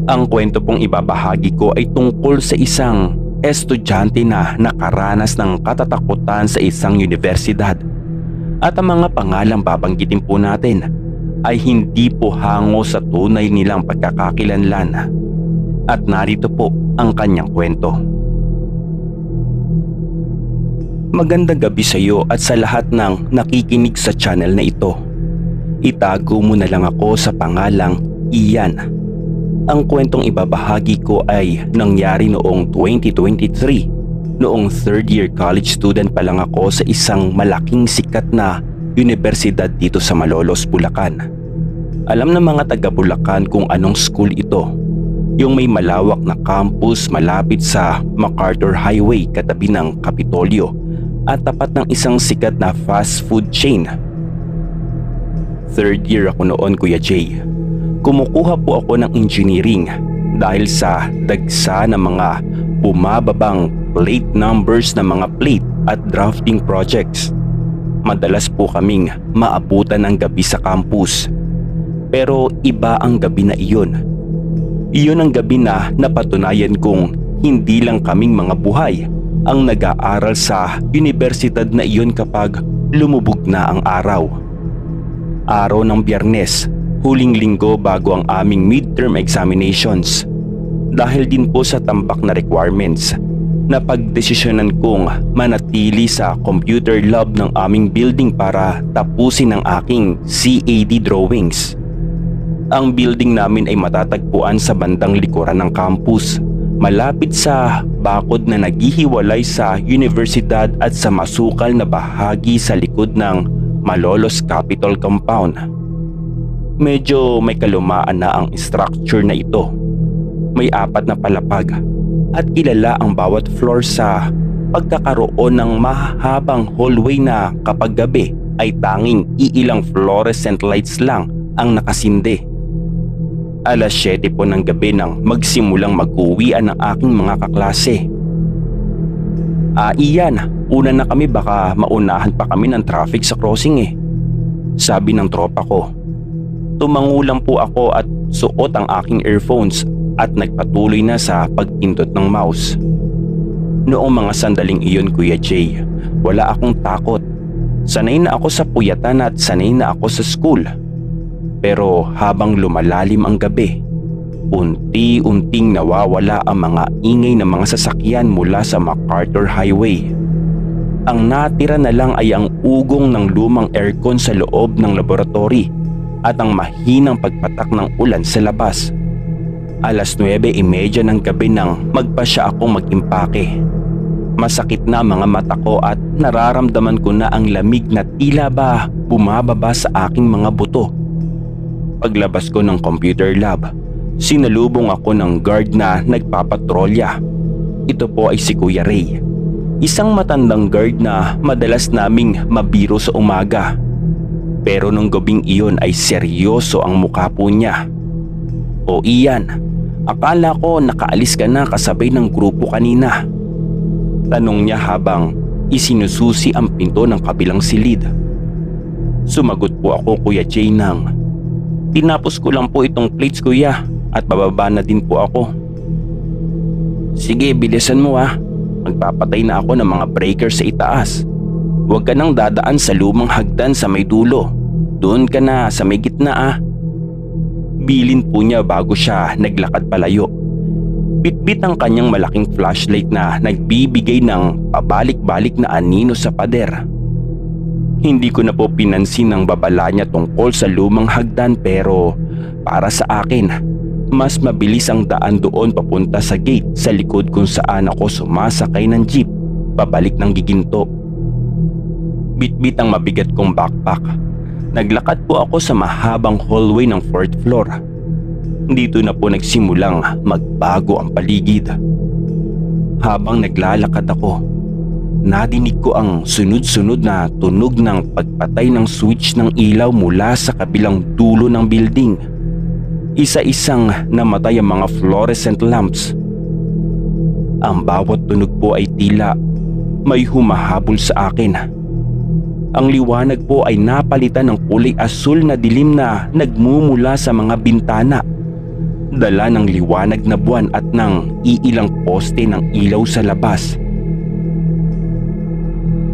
Ang kwento pong ibabahagi ko ay tungkol sa isang estudyante na nakaranas ng katatakutan sa isang universidad. At ang mga pangalang babanggitin po natin ay hindi po hango sa tunay nilang pagkakakilanlan. At narito po ang kanyang kwento. Magandang gabi sa iyo at sa lahat ng nakikinig sa channel na ito. Itago mo na lang ako sa pangalang Ian. Ang kwentong ibabahagi ko ay nangyari noong 2023. Noong third year college student pa lang ako sa isang malaking sikat na universidad dito sa Malolos, Bulacan. Alam ng mga taga Bulacan kung anong school ito. Yung may malawak na campus malapit sa MacArthur Highway katabi ng Kapitolyo at tapat ng isang sikat na fast food chain. Third year ako noon, Kuya Jay. Kumukuha po ako ng engineering dahil sa dagsa ng mga bumababang plate numbers na mga plate at drafting projects. Madalas po kaming maabutan ng gabi sa campus. Pero iba ang gabi na iyon. Iyon ang gabi na napatunayan kong hindi lang kaming mga buhay ang nag-aaral sa universidad na iyon kapag lumubog na ang araw. Araw ng Biyernes, huling linggo bago ang aming midterm examinations. Dahil din po sa tambak na requirements, napagdesisyonan kong manatili sa computer lab ng aming building para tapusin ang aking CAD drawings. Ang building namin ay matatagpuan sa bandang likuran ng campus, malapit sa bakod na naghihiwalay sa universidad at sa masukal na bahagi sa likod ng Malolos Capitol Compound. Medyo may kalumaan na ang structure na ito. May 4 na palapag at kilala ang bawat floor sa pagkakaroon ng mahabang hallway na kapag gabi ay tanging iilang fluorescent lights lang ang nakasindi. Alas 7 po ng gabi nang magsimulang mag-uwian ng aking mga kaklase. Iyan, una na kami, baka maunahan pa kami ng traffic sa crossing eh. Sabi ng tropa ko. Tumango lang po ako at suot ang aking earphones at nagpatuloy na sa pagpindot ng mouse. Noong mga sandaling iyon, Kuya Jay, wala akong takot. Sanay na ako sa puyatan at sanay na ako sa school. Pero habang lumalalim ang gabi, unti-unting nawawala ang mga ingay ng mga sasakyan mula sa MacArthur Highway. Ang natira na lang ay ang ugong ng lumang aircon sa loob ng laboratory at ang mahinang pagpatak ng ulan sa labas. Alas 9:30 ng gabi nang magpasya akong mag-impake. Masakit na ang mga mata ko at nararamdaman ko na ang lamig na tila ba bumababa sa aking mga buto. Paglabas ko ng computer lab, sinalubong ako ng guard na nagpapatrolya. Ito po ay si Kuya Ray, isang matandang guard na madalas naming mabiro sa umaga. Pero nung gabing iyon ay seryoso ang mukha po niya. O Ian, akala ko nakaalis ka na kasabay ng grupo kanina. Tanong niya habang isinususi ang pinto ng kabilang silid. Sumagot po ako, Kuya Jay, nang tinapos ko lang po itong plates, kuya, at bababa na din po ako. Sige, bilisan mo ha. Magpapatay na ako ng mga breaker sa itaas. Huwag ka nang dadaan sa lumang hagdan sa may dulo. Doon ka na sa may gitna ah. Bilin po niya bago siya naglakad palayo. Bitbit ang kanyang malaking flashlight na nagbibigay ng pabalik-balik na anino sa pader. Hindi ko na po pinansin ang babala niya tungkol sa lumang hagdan, pero para sa akin, mas mabilis ang daan doon papunta sa gate sa likod kung saan ako sumasakay ng jeep pabalik ng Giginto. Bitbit ang mabigat kong backpack. Naglakad po ako sa mahabang hallway ng 4th floor. Dito na po nagsimulang magbago ang paligid. Habang naglalakad ako, nadinig ko ang sunod-sunod na tunog ng pagpatay ng switch ng ilaw mula sa kabilang dulo ng building. Isa-isang namatay ang mga fluorescent lamps. Ang bawat tunog po ay tila may humahabol sa akin. Ang liwanag po ay napalitan ng kulay asul na dilim na nagmumula sa mga bintana. dala ng liwanag na buwan at ng iilang poste ng ilaw sa labas.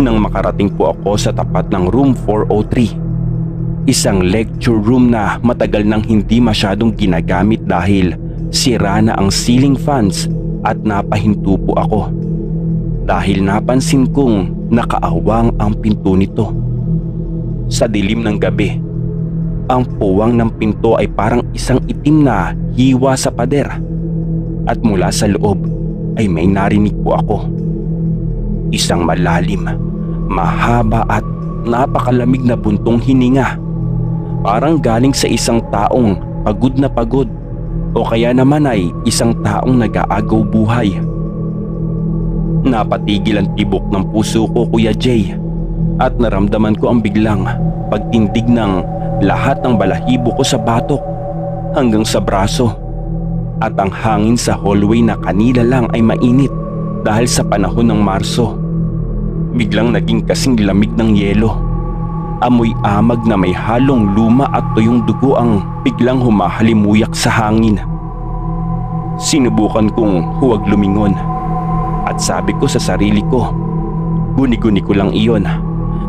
Nang makarating po ako sa tapat ng room 403, isang lecture room na matagal nang hindi masyadong ginagamit dahil sira na ang ceiling fans, at napahinto po ako dahil napansin kong nakaawang ang pinto nito. Sa dilim ng gabi, ang puwang ng pinto ay parang isang itim na hiwa sa pader, at mula sa loob ay may narinig po ako. Isang malalim, mahaba at napakalamig na buntong hininga, parang galing sa isang taong pagod na pagod o kaya naman ay isang taong nag-aagaw buhay. Napatigil ang tibok ng puso ko, Kuya Jay, at naramdaman ko ang biglang pagtindig ng lahat ng balahibo ko sa batok hanggang sa braso, at ang hangin sa hallway na kanila lang ay mainit dahil sa panahon ng Marso, biglang naging kasing lamig ng yelo. Amoy amag na may halong luma at tuyong dugo ang biglang humahalimuyak sa hangin. Sinubukan kong huwag lumingon at sabi ko sa sarili ko, guni-guni ko lang iyon.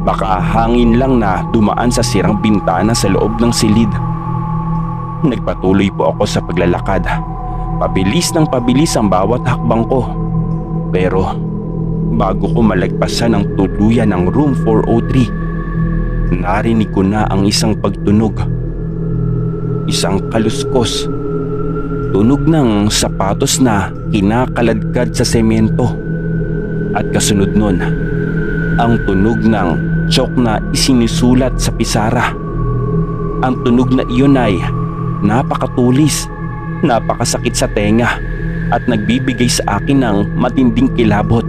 Baka hangin lang na dumaan sa sirang bintana sa loob ng silid. Nagpatuloy po ako sa paglalakad. Pabilis ng pabilis ang bawat hakbang ko. Pero bago ko malagpasan ang tuluyan ng room 403, narinig ko na ang isang pagtunog. Isang kaluskos. Tunog ng sapatos na kinakaladkad sa semento. At kasunod nun, ang tunog ng tsak na isinusulat sa pisara. Ang tunog na iyon ay napakatulis, napakasakit sa tenga, at nagbibigay sa akin ng matinding kilabot.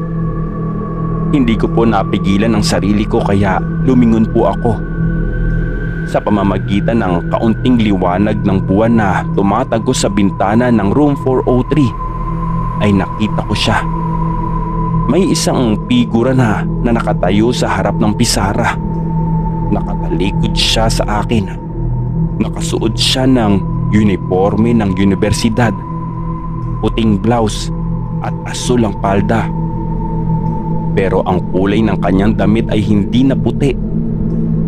Hindi ko po napigilan ang sarili ko kaya lumingon po ako. Sa pamamagitan ng kaunting liwanag ng buwan na tumatagos sa bintana ng room 403 ay nakita ko siya. May isang figura na nakatayo sa harap ng pisara. Nakatalikod siya sa akin. Nakasuot siya ng uniforme ng universidad, puting blouse at asul ang palda. Pero ang kulay ng kanyang damit ay hindi na puti.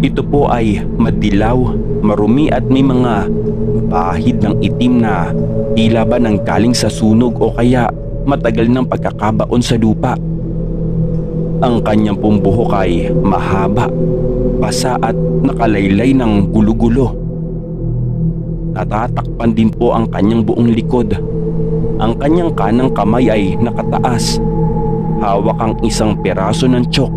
Ito po ay madilaw, marumi at may mga bahid ng itim na tila ba nanggaling sa sunog o kaya matagal ng pagkakabaon sa lupa. Ang kanyang pong buhok ay mahaba, basa at nakalaylay ng gulo-gulo. Natatakpan din po ang kanyang buong likod. Ang kanyang kanang kamay ay nakataas. Hawak ang isang peraso ng tsak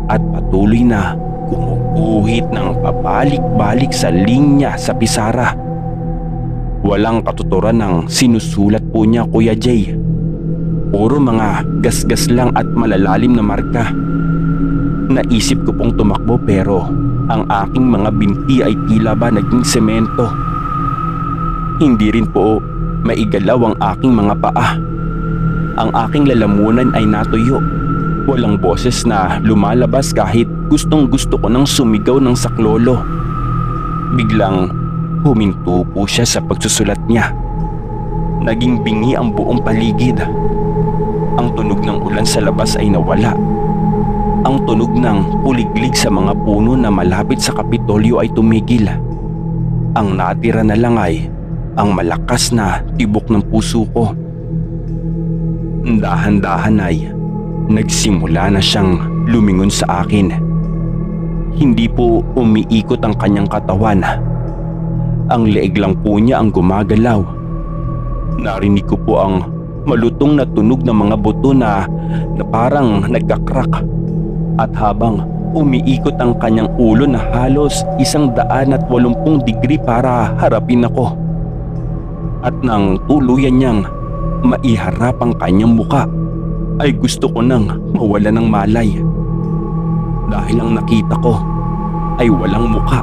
at patuloy na gumuguhit ng pabalik-balik sa linya sa pisara. Walang katuturan ng sinusulat po niya, Kuya Jay. Puro mga gasgas lang at malalalim na marka. Naisip ko pong tumakbo pero ang aking mga binti ay tila ba naging semento. Hindi rin po maigalaw ang aking mga paa. Ang aking lalamunan ay natuyo. Walang boses na lumalabas kahit gustong-gusto ko nang sumigaw ng saklolo. Biglang huminto po siya sa pagsusulat niya. Naging bingi ang buong paligid. Ang tunog ng ulan sa labas ay nawala. Ang tunog ng puliglig sa mga puno na malapit sa Kapitolyo ay tumigil. Ang natira na lang ay ang malakas na tibok ng puso ko. Dahan-dahan ay nagsimula na siyang lumingon sa akin. Hindi po umiikot ang kanyang katawan. Ang leeg lang po niya ang gumagalaw. Narinig ko po ang malutong na tunog ng mga buto na parang nagkakrak. At habang umiikot ang kanyang ulo na halos 180 degree para harapin ako. At nang tuluyan niyang maiharap ang kanyang muka, ay gusto ko nang mawala ng malay. Dahil ang nakita ko ay walang muka.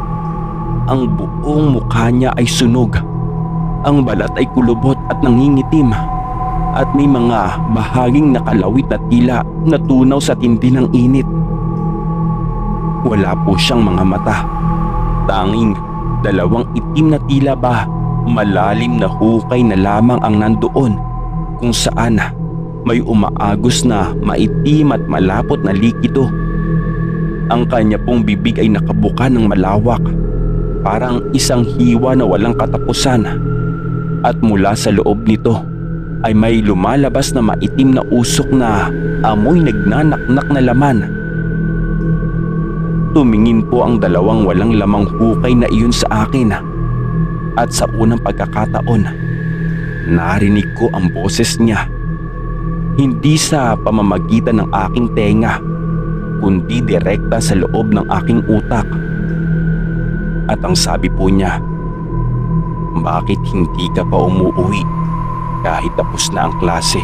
Ang buong mukha niya ay sunog. Ang balat ay kulubot at nangingitim. At may mga bahaging nakalawit na tila natunaw sa tindi ng init. Wala po siyang mga mata. Tanging dalawang itim na tila ba Malalim na hukay na lamang ang nandoon, kung saan may umaagos na maitim at malapot na likido. Ang kanya pong bibig ay nakabuka ng malawak, parang isang hiwa na walang katapusan. At mula sa loob nito ay may lumalabas na maitim na usok na amoy nagnanaknak na laman. Tumingin po ang dalawang walang lamang hukay na iyon sa akin, at sa unang pagkakataon, narinig ko ang boses niya. Hindi sa pamamagitan ng aking tenga, kundi direkta sa loob ng aking utak. At ang sabi po niya, "Bakit hindi ka pa umuwi kahit tapos na ang klase?"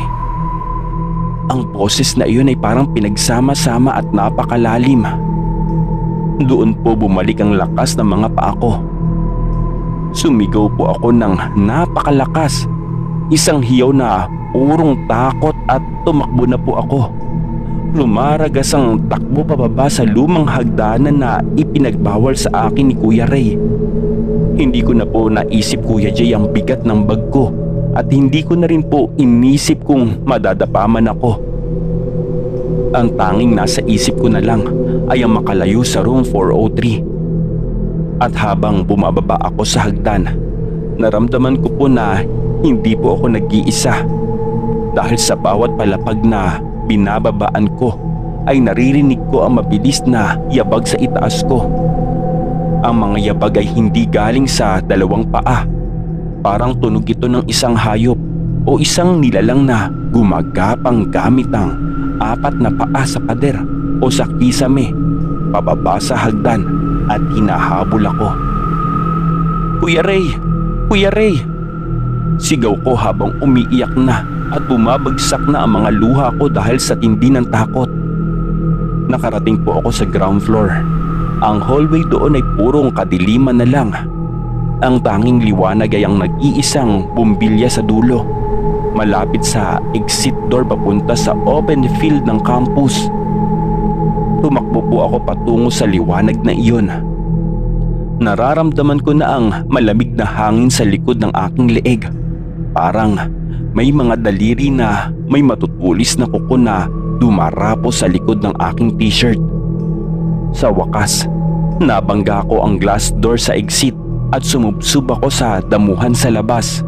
Ang boses na iyon ay parang pinagsama-sama at napakalalim. Doon po bumalik ang lakas ng mga paa ko. Sumigaw po ako ng napakalakas. Isang hiyaw na purong takot at tumakbo na po ako. Lumaragas ang takbo pababa sa lumang hagdanan na ipinagbawal sa akin ni Kuya Ray. Hindi ko na po naisip, Kuya Jay, ang bigat ng bag ko, at hindi ko na rin po inisip kung madadapa man ako. Ang tanging nasa isip ko na lang ay ang makalayo sa room 403. At habang bumababa ako sa hagdan, naramdaman ko po na hindi po ako nag-iisa, dahil sa bawat palapag na binababaan ko ay naririnig ko ang mabilis na yabag sa itaas ko. Ang mga yabag ay hindi galing sa dalawang paa. Parang tunog ito ng isang hayop o isang nilalang na gumagapang gamit ang 4 na paa sa pader o sa kisame pababa sa hagdan, at hinahabol ako. "Kuya Ray! Kuya Ray!" Sigaw ko habang umiiyak na at bumabagsak na ang mga luha ko dahil sa tindi ng takot. Nakarating po ako sa ground floor. Ang hallway doon ay purong kadiliman na lang. Ang tanging liwanag ay ang nag-iisang bumbilya sa dulo, malapit sa exit door papunta sa open field ng campus. Tumakbo po ako patungo sa liwanag na iyon. Nararamdaman ko na ang malamig na hangin sa likod ng aking leeg. Parang may mga daliri na may matutulis na kuko na dumarapo sa likod ng aking t-shirt. Sa wakas, nabangga ko ang glass door sa exit at sumubsub ako sa damuhan sa labas.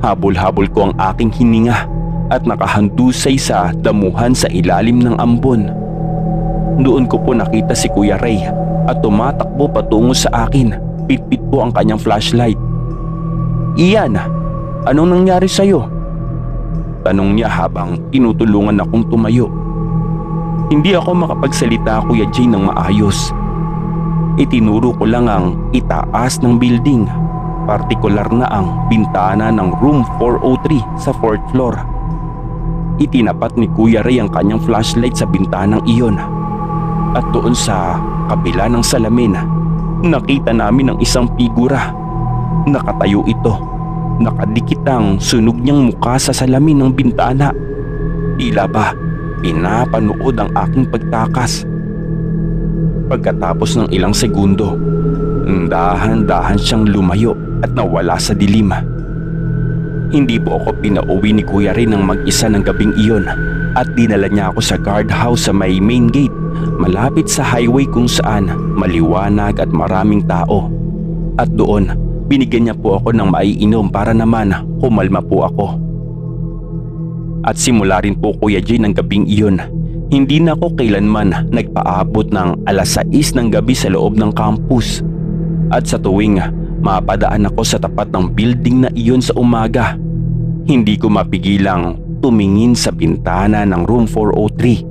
Habol-habol ko ang aking hininga at nakahandusay sa damuhan sa ilalim ng ambon. Doon ko po nakita si Kuya Ray at tumatakbo patungo sa akin. Pitpit po ang kanyang flashlight. "Ian, anong nangyari sa'yo?" tanong niya habang tinutulungan akong tumayo. Hindi ako makapagsalita, Kuya Jay, ng maayos. Itinuro ko lang ang itaas ng building, partikular na ang bintana ng room 403 sa 4th floor. Itinapat ni Kuya Ray ang kanyang flashlight sa bintanang iyon. At doon sa kabila ng salamin, nakita namin ang isang figura. Nakatayo ito. Nakadikit ang sunog niyang mukha sa salamin ng bintana. Tila ba pinapanood ang aking pagtakas. Pagkatapos ng ilang segundo, dahan-dahan siyang lumayo at nawala sa dilim. Hindi po ako pinauwi ni Kuya Ray ng mag-isa ng gabing iyon, at dinala niya ako sa guardhouse sa may main gate, malapit sa highway kung saan maliwanag at maraming tao. At doon, binigyan niya po ako ng maiinom para naman kumalma po ako. At simula rin po, Kuya Jay, ng gabing iyon, hindi na ako kailanman nagpaabot ng 6:00 ng gabi sa loob ng campus. At sa tuwing mapadaan ako sa tapat ng building na iyon sa umaga, hindi ko mapigilang tumingin sa bintana ng room 403.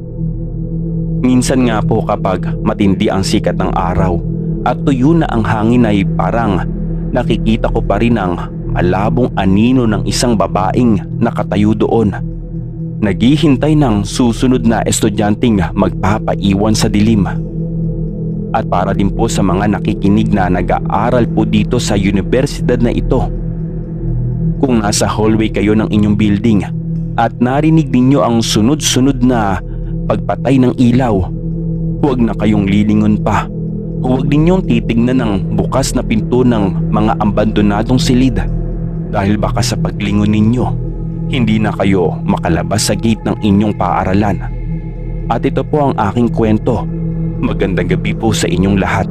Minsan nga po kapag matindi ang sikat ng araw at tuyo na ang hangin, ay parang nakikita ko pa rin ang malabong anino ng isang babaeng nakatayo doon, naghihintay ng susunod na estudyanteng magpapaiwan sa dilim. At para din po sa mga nakikinig na nag-aaral po dito sa universidad na ito, kung nasa hallway kayo ng inyong building at narinig ninyo ang sunod-sunod na pagpatay ng ilaw, huwag na kayong lilingon pa. Huwag ninyong titignan ng bukas na pinto ng mga abandonadong silid dahil baka sa paglingon ninyo, hindi na kayo makalabas sa gate ng inyong paaralan. At ito po ang aking kwento. Magandang gabi po sa inyong lahat.